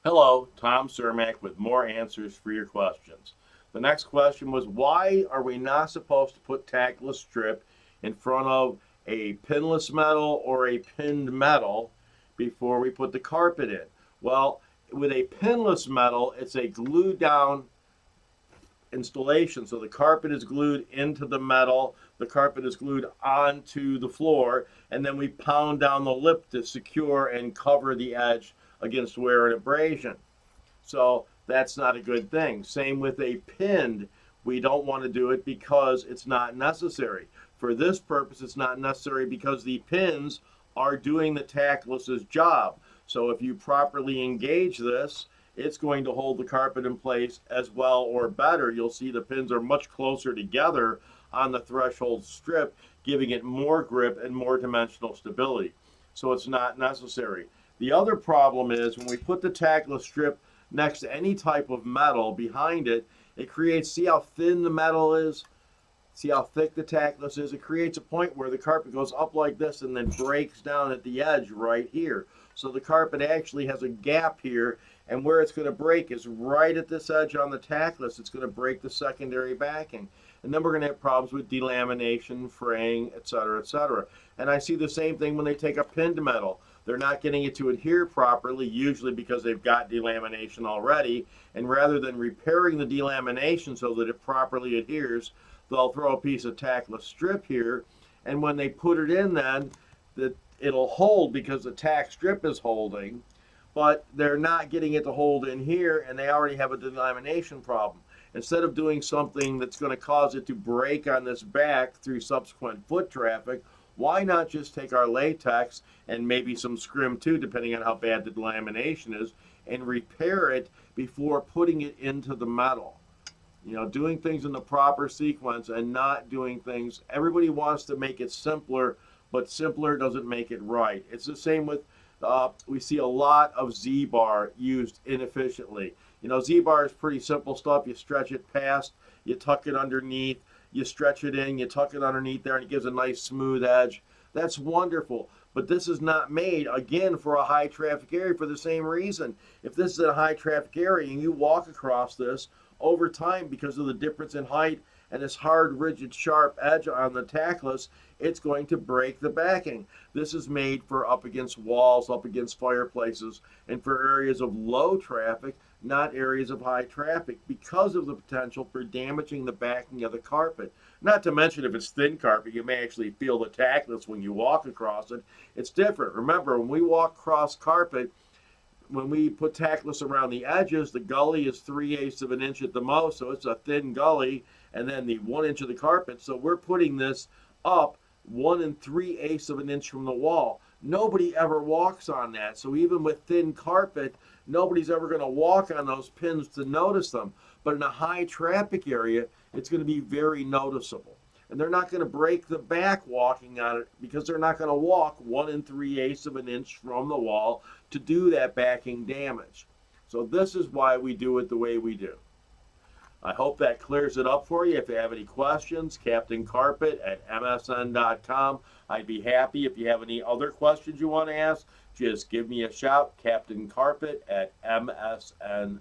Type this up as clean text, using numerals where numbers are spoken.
Hello, Tom Cermak with more answers for your questions. The next question was, why are we not supposed to put tackless strip in front of a pinless metal or a pinned metal before we put the carpet in? Well, with a pinless metal, it's a glued down installation. So the carpet is glued into the metal, the carpet is glued onto the floor, and then we pound down the lip to secure and cover the edge against wear and abrasion. So that's not a good thing. Same with a pinned. We don't want to do it because it's not necessary. For this purpose, it's not necessary because the pins are doing the tackless's job. So if you properly engage this, it's going to hold the carpet in place as well or better. You'll see the pins are much closer together on the threshold strip, giving it more grip and more dimensional stability. So it's not necessary. The other problem is when we put the tackless strip next to any type of metal behind it, it creates, see how thin the metal is? See how thick the tackless is? It creates a point where the carpet goes up like this and then breaks down at the edge right here. So the carpet actually has a gap here, and where it's going to break is right at this edge on the tackless. It's going to break the secondary backing. And then we're going to have problems with delamination, fraying, etc., etc. And I see the same thing when they take a pinned metal. They're not getting it to adhere properly, usually because they've got delamination already. And rather than repairing the delamination so that it properly adheres, they'll throw a piece of tackless strip here. And when they put it in, then it'll hold because the tack strip is holding, but they're not getting it to hold in here, and they already have a delamination problem. Instead of doing something that's going to cause it to break on this back through subsequent foot traffic, why not just take our latex and maybe some scrim too, depending on how bad the delamination is, and repair it before putting it into the metal? You know, doing things in the proper sequence and not doing things. Everybody wants to make it simpler, but simpler doesn't make it right. It's the same with, we see a lot of Z-bar used inefficiently. You know, Z-bar is pretty simple stuff. You stretch it past, you tuck it underneath, you stretch it in, you tuck it underneath there, and it gives a nice smooth edge. That's wonderful. But this is not made, again, for a high traffic area for the same reason. If this is a high traffic area and you walk across this, over time, because of the difference in height and this hard, rigid, sharp edge on the tackless, it's going to break the backing. This is made for up against walls, up against fireplaces, and for areas of low traffic, not areas of high traffic, because of the potential for damaging the backing of the carpet. Not to mention, if it's thin carpet, you may actually feel the tackless when you walk across it. It's different. Remember, when we walk across carpet, when we put tackless around the edges, the gully is 3/8 of an inch at the most, so it's a thin gully, and then the 1 inch of the carpet. So we're putting this up 1 3/8 of an inch from the wall. Nobody ever walks on that. So even with thin carpet, nobody's ever going to walk on those pins to notice them. But in a high traffic area, it's going to be very noticeable. And they're not going to break the back walking on it because they're not going to walk 1 3/8 of an inch from the wall to do that backing damage. So this is why we do it the way we do. I hope that clears it up for you. If you have any questions, Captain Carpet at msn.com. I'd be happy. If you have any other questions you want to ask, just give me a shout, Captain Carpet at msn.com.